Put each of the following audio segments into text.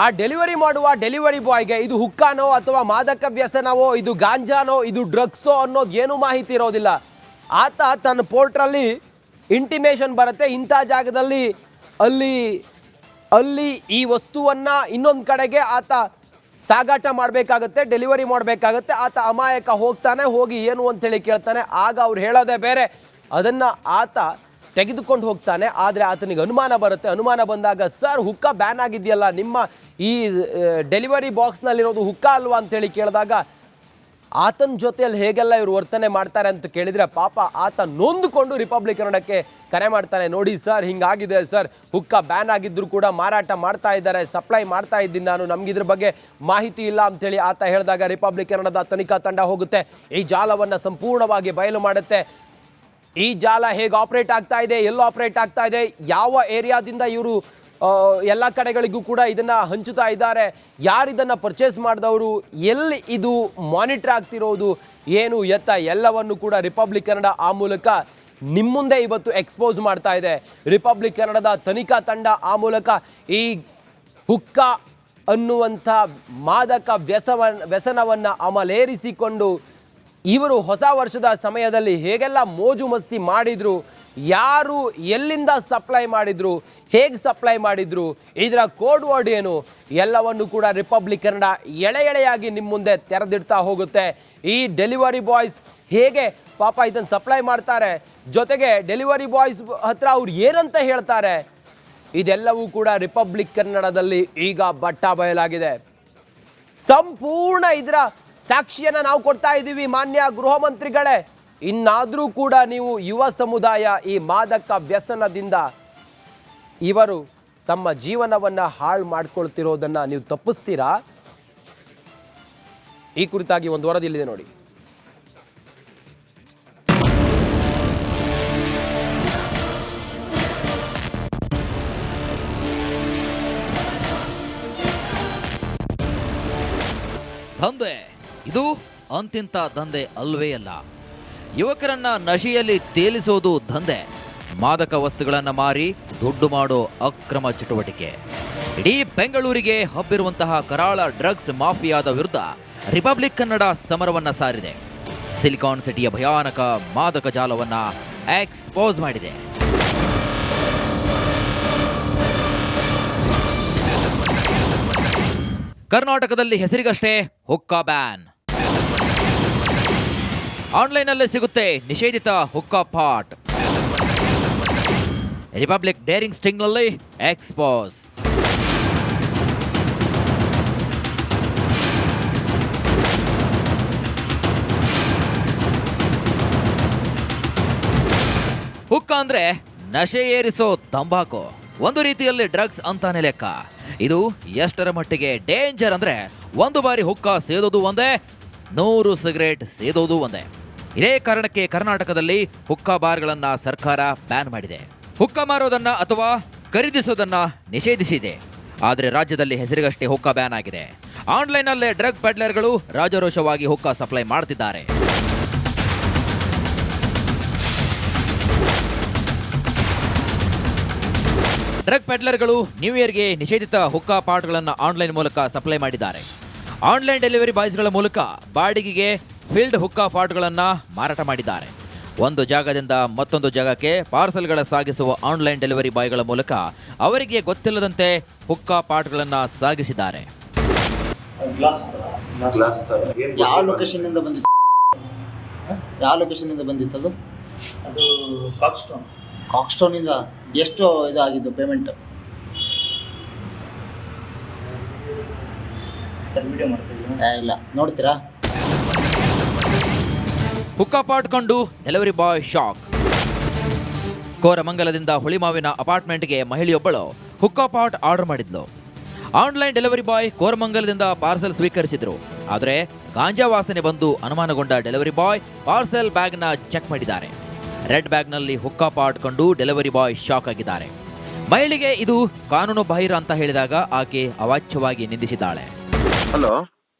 ಆ ಡೆಲಿವರಿ ಮಾಡುವ ಡೆಲಿವರಿ ಬಾಯ್ಗೆ ಇದು ಹುಕ್ಕಾನೋ ಅಥವಾ ಮಾದಕ ವ್ಯಸನವೋ, ಇದು ಗಾಂಜಾನೋ, ಇದು ಡ್ರಗ್ಸೋ ಅನ್ನೋದು ಏನೂ ಮಾಹಿತಿ ಇರೋದಿಲ್ಲ. ಆತ ತನ್ನ ಪೋರ್ಟ್ರಲ್ಲಿ ಇಂಟಿಮೇಷನ್ ಬರುತ್ತೆ, ಇಂಥ ಜಾಗದಲ್ಲಿ ಅಲ್ಲಿ ಈ ವಸ್ತುವನ್ನು ಇನ್ನೊಂದು ಕಡೆಗೆ ಆತ ಸಾಗಾಟ ಮಾಡಬೇಕಾಗತ್ತೆ, ಡೆಲಿವರಿ ಮಾಡಬೇಕಾಗತ್ತೆ. ಆತ ಅಮಾಯಕ ಹೋಗಿ ಏನು ಅಂತೇಳಿ ಕೇಳ್ತಾನೆ. ಆಗ ಅವ್ರು ಹೇಳೋದೇ ಬೇರೆ, ಅದನ್ನು ಆತ ತೆಗೆದುಕೊಂಡು ಹೋಗ್ತಾನೆ. ಆದರೆ ಆತನಿಗೆ ಅನುಮಾನ ಬರುತ್ತೆ. ಅನುಮಾನ ಬಂದಾಗ, ಸರ್ ಹುಕ್ಕ ಬ್ಯಾನ್ ಆಗಿದೆಯಲ್ಲ, ನಿಮ್ಮ ಈ ಡೆಲಿವರಿ ಬಾಕ್ಸ್ನಲ್ಲಿರೋದು ಹುಕ್ಕ ಅಲ್ವಾ ಅಂತೇಳಿ ಕೇಳಿದಾಗ, ಆತನ ಜೊತೆಯಲ್ಲಿ ಹೇಗೆಲ್ಲ ಇವರು ವರ್ತನೆ ಮಾಡ್ತಾರೆ ಅಂತ ಕೇಳಿದರೆ ಪಾಪ ಆತ ನೊಂದುಕೊಂಡು ರಿಪಬ್ಲಿಕ್ ಕನ್ನಡಕ್ಕೆ ಕರೆ ಮಾಡ್ತಾನೆ. ನೋಡಿ ಸರ್, ಹಿಂಗಾಗಿದೆ ಸರ್, ಹುಕ್ಕ ಬ್ಯಾನ್ ಆಗಿದ್ದರೂ ಕೂಡ ಮಾರಾಟ ಮಾಡ್ತಾ ಇದ್ದಾರೆ, ಸಪ್ಲೈ ಮಾಡ್ತಾ ಇದ್ದೀನಿ ನಾನು, ನಮಗಿದ್ರ ಬಗ್ಗೆ ಮಾಹಿತಿ ಇಲ್ಲ ಅಂಥೇಳಿ ಆತ ಹೇಳಿದಾಗ ರಿಪಬ್ಲಿಕ್ ಕನ್ನಡದ ತನಿಖಾ ತಂಡ ಹೋಗುತ್ತೆ, ಈ ಜಾಲವನ್ನು ಸಂಪೂರ್ಣವಾಗಿ ಬಯಲು ಮಾಡುತ್ತೆ. ಈ ಜಾಲ ಹೇಗೆ ಆಪ್ರೇಟ್ ಆಗ್ತಾ ಇದೆ, ಎಲ್ಲಿ ಆಪ್ರೇಟ್ ಆಗ್ತಾ ಇದೆ, ಯಾವ ಏರಿಯಾದಿಂದ ಇವರು ಎಲ್ಲ ಕಡೆಗಳಿಗೂ ಕೂಡ ಇದನ್ನು ಹಂಚುತ್ತಾ ಇದ್ದಾರೆ, ಯಾರಿದನ್ನು ಪರ್ಚೇಸ್ ಮಾಡಿದವರು, ಎಲ್ಲಿ ಇದು ಮಾನಿಟರ್ ಆಗ್ತಿರೋದು, ಏನು ಎತ್ತ ಎಲ್ಲವನ್ನು ಕೂಡ ರಿಪಬ್ಲಿಕ್ ಕನ್ನಡ ಆ ಮೂಲಕ ನಿಮ್ಮ ಮುಂದೆ ಇವತ್ತು ಎಕ್ಸ್ಪೋಸ್ ಮಾಡ್ತಾ ಇದೆ. ರಿಪಬ್ಲಿಕ್ ಕನ್ನಡದ ತನಿಖಾ ತಂಡ ಆ ಮೂಲಕ ಈ ಹುಕ್ಕ ಅನ್ನುವಂಥ ಮಾದಕ ವ್ಯಸನವನ್ನು ಅಮಲೇರಿಸಿಕೊಂಡು ಇವರು ಹೊಸ ವರ್ಷದ ಸಮಯದಲ್ಲಿ ಹೇಗೆಲ್ಲ ಮೋಜು ಮಸ್ತಿ ಮಾಡಿದ್ರು, ಯಾರು ಎಲ್ಲಿಂದ ಸಪ್ಲೈ ಮಾಡಿದ್ರು, ಹೇಗೆ ಸಪ್ಲೈ ಮಾಡಿದ್ರು, ಇದರ ಕೋಡ್ ವರ್ಡ್ ಏನು, ಎಲ್ಲವನ್ನು ಕೂಡ ರಿಪಬ್ಲಿಕ್ ಕನ್ನಡ ಎಳೆಯಾಗಿ ನಿಮ್ಮ ಮುಂದೆ ತೆರೆದಿಡ್ತಾ ಹೋಗುತ್ತೆ. ಈ ಡೆಲಿವರಿ ಬಾಯ್ಸ್ ಹೇಗೆ ಪಾಪ ಇದನ್ನು ಸಪ್ಲೈ ಮಾಡ್ತಾರೆ, ಜೊತೆಗೆ ಡೆಲಿವರಿ ಬಾಯ್ಸ್ ಹತ್ರ ಅವ್ರು ಏನಂತ ಹೇಳ್ತಾರೆ, ಇದೆಲ್ಲವೂ ಕೂಡ ರಿಪಬ್ಲಿಕ್ ಕನ್ನಡದಲ್ಲಿ ಈಗ ಬಟ್ಟ ಬಯಲಾಗಿದೆ. ಸಂಪೂರ್ಣ ಇದರ ಸಾಕ್ಷಿಯನ್ನು ನಾವು ಕೊಡ್ತಾ ಇದ್ದೀವಿ ಮಾನ್ಯ ಗೃಹ ಮಂತ್ರಿಗಳೇ. ಇನ್ನಾದರೂ ಕೂಡ ನೀವು ಯುವ ಸಮುದಾಯ ಈ ಮಾದಕ ವ್ಯಸನದಿಂದ ಇವರು ತಮ್ಮ ಜೀವನವನ್ನು ಹಾಳು ಮಾಡ್ಕೊಳ್ತಿರೋದನ್ನು ನೀವು ತಪ್ಪಿಸ್ತೀರಾ? ಈ ಕುರಿತಾಗಿ ಒಂದು ವರದಿ ಇಲ್ಲಿದೆ ನೋಡಿ. ದಂಧೆ ಇದು ಅಂತಿಂತ ದಂಧೆ ಅಲ್ವೇ ಅಲ್ಲ. ಯುವಕರನ್ನ ನಶೆಯಲ್ಲಿ ತೇಲಿಸೋದು ದಂಧೆ. ಮಾದಕ ವಸ್ತುಗಳನ್ನು ಮಾರಿ ದುಡ್ಡು ಮಾಡೋ ಅಕ್ರಮ ಚಟುವಟಿಕೆ. ಇಡೀ ಬೆಂಗಳೂರಿಗೆ ಹಬ್ಬಿರುವಂತಹ ಕರಾಳ ಡ್ರಗ್ಸ್ ಮಾಫಿಯಾದ ವಿರುದ್ಧ ರಿಪಬ್ಲಿಕ್ ಕನ್ನಡ ಸಮರವನ್ನ ಸಾರಿದೆ. ಸಿಲಿಕಾನ್ ಸಿಟಿಯ ಭಯಾನಕ ಮಾದಕ ಜಾಲವನ್ನ ಎಕ್ಸ್ಪೋಸ್ ಮಾಡಿದೆ. ಕರ್ನಾಟಕದಲ್ಲಿ ಹೆಸರಿಗಷ್ಟೇ ಹುಕ್ಕಾ ಬ್ಯಾನ್. ಆನ್ಲೈನಲ್ಲೇ ಸಿಗುತ್ತೆ ನಿಷೇಧಿತ ಹುಕ್ಕಾ ಪಾಟ್. ರಿಪಬ್ಲಿಕ್ ಡೇರಿಂಗ್ ಸ್ಟಿಂಗ್ನಲ್ಲಿ ಎಕ್ಸ್ಪೋಸ್. ಹುಕ್ಕಾ ಅಂದ್ರೆ ನಶೆ ಏರಿಸೋ ತಂಬಾಕು, ಒಂದು ರೀತಿಯಲ್ಲಿ ಡ್ರಗ್ಸ್ ಅಂತಾನೆ ಲೆಕ್ಕ. ಇದು ಎಷ್ಟರ ಮಟ್ಟಿಗೆ ಡೇಂಜರ್ ಅಂದ್ರೆ, ಒಂದು ಬಾರಿ ಹುಕ್ಕಾ ಸೇದೋದು ಒಂದೇ, 100 ಸಿಗರೇಟ್ ಸೇದೋದು ಒಂದೇ. ಇದೇ ಕಾರಣಕ್ಕೆ ಕರ್ನಾಟಕದಲ್ಲಿ ಹುಕ್ಕಾ ಬಾರ್ಗಳನ್ನ ಸರ್ಕಾರ ಬ್ಯಾನ್ ಮಾಡಿದೆ. ಹುಕ್ಕಾ ಮಾರೋದನ್ನ ಅಥವಾ ಖರೀದಿಸೋದನ್ನ ನಿಷೇಧಿಸಿದೆ. ಆದರೆ ರಾಜ್ಯದಲ್ಲಿ ಹೆಸರಿಗಷ್ಟೇ ಹುಕ್ಕಾ ಬ್ಯಾನ್ ಆಗಿದೆ. ಆನ್ಲೈನಲ್ಲೇ ಡ್ರಗ್ ಪೆಡ್ಲರ್ಗಳು ರಾಜರೋಷವಾಗಿ ಹುಕ್ಕಾ ಸಪ್ಲೈ ಮಾಡ್ತಿದ್ದಾರೆ. ಡ್ರಗ್ ಪೆಡ್ಲರ್ಗಳು ನ್ಯೂ ಇಯರ್ಗೆ ನಿಷೇಧಿತ ಹುಕ್ಕಾ ಪಾಟ್ಗಳನ್ನು ಆನ್ಲೈನ್ ಮೂಲಕ ಸಪ್ಲೈ ಮಾಡಿದ್ದಾರೆ. ಆನ್ಲೈನ್ ಡೆಲಿವರಿ ಬಾಯ್ಸ್ಗಳ ಮೂಲಕ ಬಾಡಿಗೆಗೆ ಫಿಲ್ಡ್ ಹುಕ್ಕಾ ಪಾಟ್ಗಳನ್ನು ಮಾರಾಟ ಮಾಡಿದ್ದಾರೆ. ಒಂದು ಜಾಗದಿಂದ ಮತ್ತೊಂದು ಜಾಗಕ್ಕೆ ಪಾರ್ಸಲ್ಗಳ ಸಾಗಿಸುವ ಆನ್ಲೈನ್ ಡೆಲಿವರಿ ಬಾಯ್ಗಳ ಮೂಲಕ ಅವರಿಗೆ ಗೊತ್ತಿಲ್ಲದಂತೆ ಹುಕ್ಕಾ ಪಾಟ್ಗಳನ್ನು ಸಾಗಿಸಿದ್ದಾರೆ. ಯಾವ ಲೊಕೇಶನ್ನಿಂದ ಬಂದಿತ್ತು? ಯಾವ ಲೊಕೇಶನ್ನಿಂದ ಬಂದಿತ್ತು ಅದು ಕಾಕ್ಸ್ಟೋನಿಂದ. ಎಷ್ಟು ಇದಾಗಿದ್ದು ಪೇಮೆಂಟ್? ಇಲ್ಲ, ನೋಡ್ತೀರಾ? ಹುಕ್ಕಾ ಪಾಟ್ ಕಂಡು ಡೆಲಿವರಿ ಬಾಯ್ ಶಾಕ್. ಕೋರಮಂಗಲದಿಂದ ಹುಳಿಮಾವಿನ ಅಪಾರ್ಟ್ಮೆಂಟ್ಗೆ ಮಹಿಳೆಯೊಬ್ಬಳು ಹುಕ್ಕಾ ಪಾಟ್ ಆರ್ಡರ್ ಮಾಡಿದ್ಲು. ಆನ್ಲೈನ್ ಡೆಲಿವರಿ ಬಾಯ್ ಕೋರಮಂಗಲದಿಂದ ಪಾರ್ಸೆಲ್ ಸ್ವೀಕರಿಸಿದ್ರು. ಆದರೆ ಗಾಂಜಾ ವಾಸನೆ ಬಂದು ಅನುಮಾನಗೊಂಡ ಡೆಲಿವರಿ ಬಾಯ್ ಪಾರ್ಸೆಲ್ ಬ್ಯಾಗ್ನ ಚೆಕ್ ಮಾಡಿದ್ದಾರೆ. ರೆಡ್ ಬ್ಯಾಗ್ನಲ್ಲಿ ಹುಕ್ಕಾ ಪಾಟ್ ಕಂಡು ಡೆಲಿವರಿ ಬಾಯ್ ಶಾಕ್ ಆಗಿದ್ದಾರೆ. ಮಹಿಳೆಗೆ ಇದು ಕಾನೂನು ಬಾಹಿರ ಅಂತ ಹೇಳಿದಾಗ ಆಕೆ ಅವಾಚ್ಯವಾಗಿ ನಿಂದಿಸಿದ್ದಾಳೆ. ಹಲೋ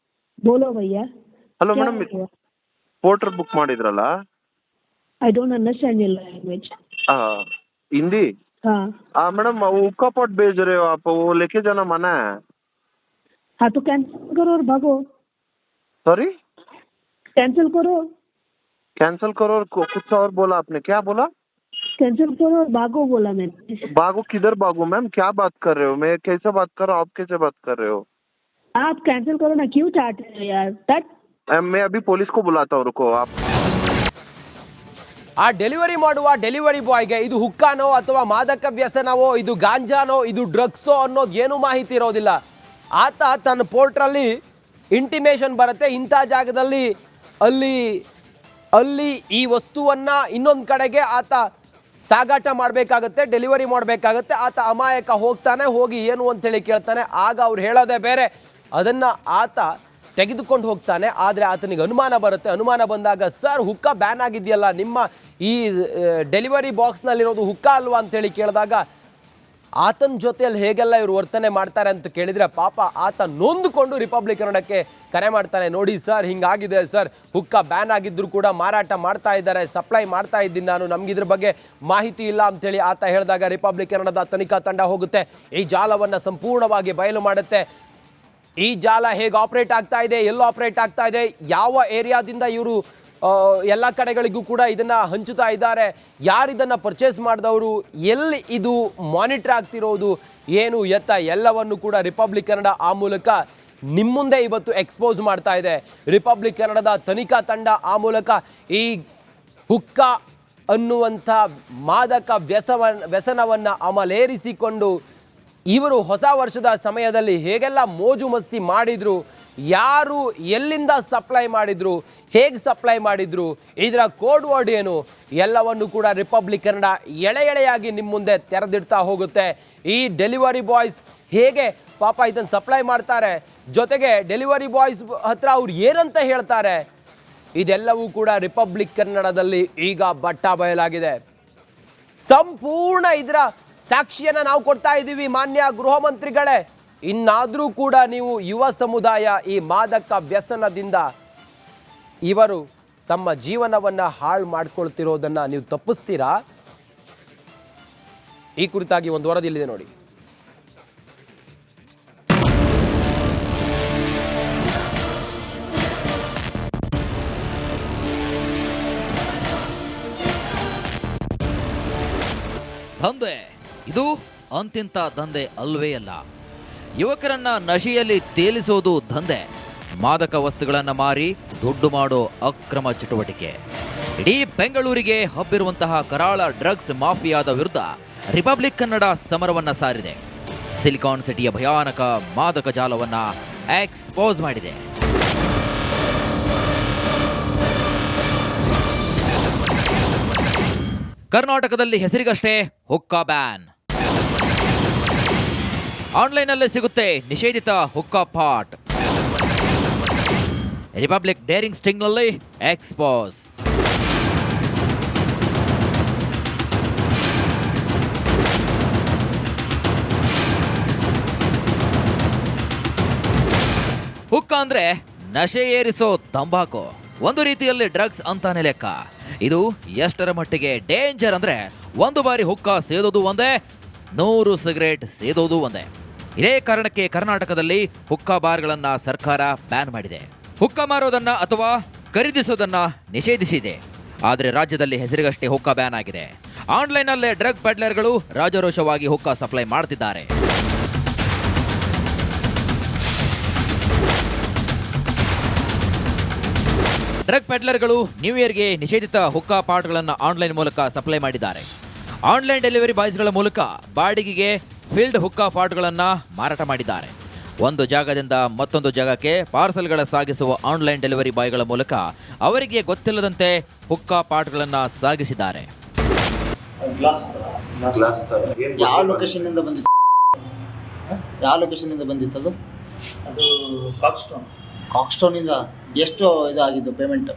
बोलो भैया. ಹಲೋ ಮೇಡಮ್, ಪೋರ್ಟರ್ ಬುಕ್ ಮಾಡಿದ್ರಲ್ಲ? I don't understand your language. Hindi? हाँ. मैडम वो हुक्का पॉट भेज रहे हो आप, वो लेके जाना मना है. हाँ तो कैंसिल करो और भागो, सॉरी, कैंसिल करो, कैंसिल करो और कुछ और बोला आपने, क्या बोला? कैंसिल करो और भागो बोला मैंने। भागो किधर भागो मैम, क्या बात कर रहे हो? मैं कैसे बात कर रहा हूँ, आप कैसे बात कर रहे हो? आप कैंसिल करो ना, क्यों चाहते हो यार? तट मैं अभी पुलिस को बुलाता हूँ, रुको आप। ಆ ಡೆಲಿವರಿ ಮಾಡುವ ಡೆಲಿವರಿ ಬಾಯ್ಗೆ ಇದು ಹುಕ್ಕಾನೋ ಅಥವಾ ಮಾದಕ ವ್ಯಸನವೋ, ಇದು ಗಾಂಜಾನೋ, ಇದು ಡ್ರಗ್ಸೋ ಅನ್ನೋದು ಏನೂ ಮಾಹಿತಿ ಇರೋದಿಲ್ಲ. ಆತ ತನ್ನ ಪೋರ್ಟ್ರಲ್ಲಿ ಇಂಟಿಮೇಷನ್ ಬರುತ್ತೆ, ಇಂಥ ಜಾಗದಲ್ಲಿ ಅಲ್ಲಿ ಈ ವಸ್ತುವನ್ನು ಇನ್ನೊಂದು ಕಡೆಗೆ ಆತ ಸಾಗಾಟ ಮಾಡಬೇಕಾಗತ್ತೆ, ಡೆಲಿವರಿ ಮಾಡಬೇಕಾಗತ್ತೆ. ಆತ ಅಮಾಯಕ ಹೋಗ್ತಾನೆ, ಹೋಗಿ ಏನು ಅಂತೇಳಿ ಕೇಳ್ತಾನೆ. ಆಗ ಅವ್ರು ಹೇಳೋದೇ ಬೇರೆ, ಅದನ್ನು ಆತ ತೆಗೆದುಕೊಂಡು ಹೋಗ್ತಾನೆ. ಆದರೆ ಆತನಿಗೆ ಅನುಮಾನ ಬರುತ್ತೆ. ಅನುಮಾನ ಬಂದಾಗ, ಸರ್ ಹುಕ್ಕ ಬ್ಯಾನ್ ಆಗಿದೆಯಲ್ಲ, ನಿಮ್ಮ ಈ ಡೆಲಿವರಿ ಬಾಕ್ಸ್ನಲ್ಲಿರೋದು ಹುಕ್ಕ ಅಲ್ವಾ ಅಂತೇಳಿ ಕೇಳಿದಾಗ, ಆತನ ಜೊತೆಯಲ್ಲಿ ಹೇಗೆಲ್ಲ ಇವರು ವರ್ತನೆ ಮಾಡ್ತಾರೆ ಅಂತ ಕೇಳಿದರೆ ಪಾಪ ಆತ ನೊಂದುಕೊಂಡು ರಿಪಬ್ಲಿಕ್ ಕನ್ನಡಕ್ಕೆ ಕರೆ ಮಾಡ್ತಾನೆ. ನೋಡಿ ಸರ್, ಹಿಂಗಾಗಿದೆ ಸರ್, ಹುಕ್ಕ ಬ್ಯಾನ್ ಆಗಿದ್ದರೂ ಕೂಡ ಮಾರಾಟ ಮಾಡ್ತಾ ಇದ್ದಾರೆ, ಸಪ್ಲೈ ಮಾಡ್ತಾ ಇದ್ದೀನಿ ನಾನು, ನಮಗಿದ್ರ ಬಗ್ಗೆ ಮಾಹಿತಿ ಇಲ್ಲ ಅಂತೇಳಿ ಆತ ಹೇಳಿದಾಗ ರಿಪಬ್ಲಿಕ್ ಕನ್ನಡದ ತನಿಖಾ ತಂಡ ಹೋಗುತ್ತೆ, ಈ ಜಾಲವನ್ನು ಸಂಪೂರ್ಣವಾಗಿ ಬಯಲು ಮಾಡುತ್ತೆ. ಈ ಜಾಲ ಹೇಗೆ ಆಪ್ರೇಟ್ ಆಗ್ತಾ ಇದೆ, ಎಲ್ಲಿ ಆಪ್ರೇಟ್ ಆಗ್ತಾ ಇದೆ, ಯಾವ ಏರಿಯಾದಿಂದ ಇವರು ಎಲ್ಲ ಕಡೆಗಳಿಗೂ ಕೂಡ ಇದನ್ನು ಹಂಚುತ್ತಾ ಇದ್ದಾರೆ, ಯಾರಿದನ್ನು ಪರ್ಚೇಸ್ ಮಾಡಿದವರು, ಎಲ್ಲಿ ಇದು ಮಾನಿಟರ್ ಆಗ್ತಿರೋದು, ಏನು ಎತ್ತ ಎಲ್ಲವನ್ನು ಕೂಡ ರಿಪಬ್ಲಿಕ್ ಕನ್ನಡ ಆ ಮೂಲಕ ನಿಮ್ಮ ಮುಂದೆ ಇವತ್ತು ಎಕ್ಸ್ಪೋಸ್ ಮಾಡ್ತಾ ಇದೆ. ರಿಪಬ್ಲಿಕ್ ಕನ್ನಡದ ತನಿಖಾ ತಂಡ ಆ ಮೂಲಕ ಈ ಹುಕ್ಕ ಅನ್ನುವಂಥ ಮಾದಕ ವ್ಯಸನವನ್ನು ಅಮಲೇರಿಸಿಕೊಂಡು ಇವರು ಹೊಸ ವರ್ಷದ ಸಮಯದಲ್ಲಿ ಹೇಗೆಲ್ಲ ಮೋಜು ಮಸ್ತಿ ಮಾಡಿದ್ರು, ಯಾರು ಎಲ್ಲಿಂದ ಸಪ್ಲೈ ಮಾಡಿದ್ರು, ಹೇಗೆ ಸಪ್ಲೈ ಮಾಡಿದ್ರು, ಇದರ ಕೋಡ್ ವರ್ಡ್ ಏನು, ಎಲ್ಲವನ್ನು ಕೂಡ ರಿಪಬ್ಲಿಕ್ ಕನ್ನಡ ಎಳೆಯಾಗಿ ನಿಮ್ಮ ಮುಂದೆ ತೆರೆದಿಡ್ತಾ ಹೋಗುತ್ತೆ. ಈ ಡೆಲಿವರಿ ಬಾಯ್ಸ್ ಹೇಗೆ ಪಾಪ ಇದನ್ನು ಸಪ್ಲೈ ಮಾಡ್ತಾರೆ, ಜೊತೆಗೆ ಡೆಲಿವರಿ ಬಾಯ್ಸ್ ಹತ್ರ ಅವ್ರು ಏನಂತ ಹೇಳ್ತಾರೆ, ಇದೆಲ್ಲವೂ ಕೂಡ ರಿಪಬ್ಲಿಕ್ ಕನ್ನಡದಲ್ಲಿ ಈಗ ಬಟ್ಟ ಬಯಲಾಗಿದೆ. ಸಂಪೂರ್ಣ ಇದರ ಸಾಕ್ಷಿಯನ್ನು ನಾವು ಕೊಡ್ತಾ ಇದ್ದೀವಿ ಮಾನ್ಯ ಗೃಹ ಮಂತ್ರಿಗಳೇ. ಇನ್ನಾದರೂ ಕೂಡ ನೀವು ಯುವ ಸಮುದಾಯ ಈ ಮಾದಕ ವ್ಯಸನದಿಂದ ಇವರು ತಮ್ಮ ಜೀವನವನ್ನು ಹಾಳು ಮಾಡ್ಕೊಳ್ತಿರೋದನ್ನು ನೀವು ತಪ್ಪಿಸ್ತೀರಾ? ಈ ಕುರಿತಾಗಿ ಒಂದು ವರದಿ ಇಲ್ಲಿದೆ ನೋಡಿ. ದಂಧೆ ಇದು ಅಂತಿಂತ ದಂಧೆ ಅಲ್ವೇ ಅಲ್ಲ. ಯುವಕರನ್ನ ನಶೆಯಲ್ಲಿ ತೇಲಿಸೋದು ದಂಧೆ. ಮಾದಕ ವಸ್ತುಗಳನ್ನು ಮಾರಿ ದುಡ್ಡು ಮಾಡೋ ಅಕ್ರಮ ಚಟುವಟಿಕೆ. ಇಡೀ ಬೆಂಗಳೂರಿಗೆ ಹಬ್ಬಿರುವಂತಹ ಕರಾಳ ಡ್ರಗ್ಸ್ ಮಾಫಿಯಾದ ವಿರುದ್ಧ ರಿಪಬ್ಲಿಕ್ ಕನ್ನಡ ಸಮರವನ್ನ ಸಾರಿದೆ. ಸಿಲಿಕಾನ್ ಸಿಟಿಯ ಭಯಾನಕ ಮಾದಕ ಜಾಲವನ್ನ ಎಕ್ಸ್ಪೋಸ್ ಮಾಡಿದೆ. ಕರ್ನಾಟಕದಲ್ಲಿ ಹೆಸರಿಗಷ್ಟೇ ಹುಕ್ಕಾ ಬ್ಯಾನ್. ಆನ್ಲೈನಲ್ಲೇ ಸಿಗುತ್ತೆ ನಿಷೇಧಿತ ಹುಕ್ಕಾ ಪಾಟ್. ರಿಪಬ್ಲಿಕ್ ಡೇರಿಂಗ್ ಸ್ಟಿಂಗ್ನಲ್ಲಿ ಎಕ್ಸ್ಪೋಸ್. ಹುಕ್ಕಾ ಅಂದ್ರೆ ನಶೆ ಏರಿಸೋ ತಂಬಾಕು, ಒಂದು ರೀತಿಯಲ್ಲಿ ಡ್ರಗ್ಸ್ ಅಂತಾನೆ ಲೆಕ್ಕ. ಇದು ಎಷ್ಟರ ಮಟ್ಟಿಗೆ ಡೇಂಜರ್ ಅಂದ್ರೆ, ಒಂದು ಬಾರಿ ಹುಕ್ಕಾ ಸೇದೋದು ಒಂದೇ, 100 ಸಿಗರೇಟ್ ಸೇದೋದು ಒಂದೇ. ಇದೇ ಕಾರಣಕ್ಕೆ ಕರ್ನಾಟಕದಲ್ಲಿ ಹುಕ್ಕಾ ಬಾರ್ಗಳನ್ನ ಸರ್ಕಾರ ಬ್ಯಾನ್ ಮಾಡಿದೆ. ಹುಕ್ಕಾ ಮಾರೋದನ್ನ ಅಥವಾ ಖರೀದಿಸೋದನ್ನ ನಿಷೇಧಿಸಿದೆ. ಆದರೆ ರಾಜ್ಯದಲ್ಲಿ ಹೆಸರಿಗಷ್ಟೇ ಹುಕ್ಕಾ ಬ್ಯಾನ್ ಆಗಿದೆ. ಆನ್ಲೈನಲ್ಲೇ ಡ್ರಗ್ ಪೆಡ್ಲರ್ಗಳು ರಾಜರೋಷವಾಗಿ ಹುಕ್ಕಾ ಸಪ್ಲೈ ಮಾಡ್ತಿದ್ದಾರೆ. ಡ್ರಗ್ ಪೆಡ್ಲರ್ಗಳು ನ್ಯೂ ಇಯರ್ಗೆ ನಿಷೇಧಿತ ಹುಕ್ಕಾ ಪಾಟ್ಗಳನ್ನು ಆನ್ಲೈನ್ ಮೂಲಕ ಸಪ್ಲೈ ಮಾಡಿದ್ದಾರೆ. ಆನ್ಲೈನ್ ಡೆಲಿವರಿ ಬಾಯ್ಸ್ಗಳ ಮೂಲಕ ಬಾಡಿಗೆಗೆ ಫಿಲ್ಡ್ ಹುಕ್ಕಾ ಪಾಟ್ಗಳನ್ನು ಮಾರಾಟ ಮಾಡಿದ್ದಾರೆ. ಒಂದು ಜಾಗದಿಂದ ಮತ್ತೊಂದು ಜಾಗಕ್ಕೆ ಪಾರ್ಸಲ್ಗಳ ಸಾಗಿಸುವ ಆನ್ಲೈನ್ ಡೆಲಿವರಿ ಬಾಯ್ಗಳ ಮೂಲಕ ಅವರಿಗೆ ಗೊತ್ತಿಲ್ಲದಂತೆ ಹುಕ್ಕಾ ಪಾಟ್ಗಳನ್ನು ಸಾಗಿಸಿದ್ದಾರೆ. ಯಾವ ಲೊಕೇಶನ್ ಇಂದ ಬಂದಿತ್ತು? ಯಾವ ಲೊಕೇಶನ್ ಇಂದ ಬಂದಿತ್ತು ಅದು? ಕಾಕ್ಸ್ಟೋನ್ ಇಂದ. ಎಷ್ಟು ಇದಾಗಿದ್ದು ಪೇಮೆಂಟ್?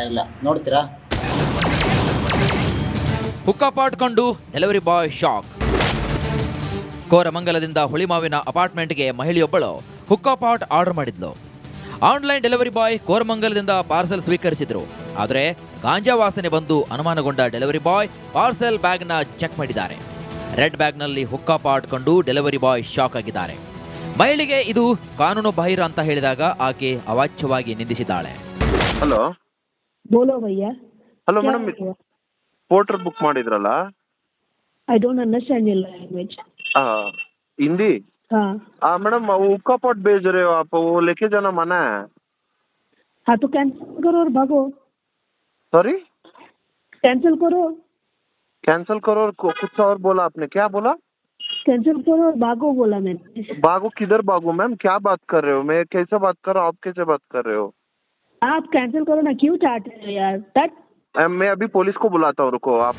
ಇಲ್ಲ, ನೋಡ್ತೀರಾ? ಹುಕ್ಕಾ ಪಾಟ್ ಕಂಡು ಡೆಲಿವರಿ ಬಾಯ್ ಶಾಕ್. ಕೋರಮಂಗಲದಿಂದ ಹುಳಿಮಾವಿನ ಅಪಾರ್ಟ್ಮೆಂಟ್ಗೆ ಮಹಿಳೆಯೊಬ್ಬಳು ಹುಕ್ಕಾ ಪಾಟ್ ಆರ್ಡರ್ ಮಾಡಿದ್ಲು. ಆನ್ಲೈನ್ ಡೆಲಿವರಿ ಬಾಯ್ ಕೋರಮಂಗಲದಿಂದ ಪಾರ್ಸೆಲ್ ಸ್ವೀಕರಿಸಿದ್ರು. ಆದರೆ ಗಾಂಜಾ ವಾಸನೆ ಬಂದು ಅನುಮಾನಗೊಂಡ ಡೆಲಿವರಿ ಬಾಯ್ ಪಾರ್ಸೆಲ್ ಬ್ಯಾಗ್ನ ಚೆಕ್ ಮಾಡಿದ್ದಾರೆ. ರೆಡ್ ಬ್ಯಾಗ್ನಲ್ಲಿ ಹುಕ್ಕಾ ಪಾಟ್ ಕಂಡು ಡೆಲಿವರಿ ಬಾಯ್ ಶಾಕ್ ಆಗಿದ್ದಾರೆ. ಮಹಿಳೆಗೆ ಇದು ಕಾನೂನು ಬಾಹಿರ ಅಂತ ಹೇಳಿದಾಗ ಆಕೆ ಅವಾಚ್ಯವಾಗಿ ನಿಂದಿಸಿದ್ದಾಳೆ. ಹಲೋ बोलो भैया. ಹಲೋ क्या ಮೇಡಮ್, हुआ? ಪೋರ್ಟರ್ ಬುಕ್ ಮಾಡಿದ್ರಲ್ಲ? I don't understand your language. Hindi? हाँ मैडम वो हुक्का पॉट भेज रहे हो आप, वो लेके जाना मना है. हाँ तो कैंसिल करो और भागो. सॉरी, कैंसिल करो. कैंसिल करो और कुछ और बोला आपने, क्या बोला? कैंसिल करो और भागो बोला मैंने. भागो किधर भागो मैम, क्या बात कर रहे हो? मैं कैसे बात कर रहा हूँ, आप कैसे बात कर रहे हो? आप कैंसिल करो ना, क्यों चाहते हो यार? तट मैं अभी पुलिस को बुलाता हूँ, रुको आप.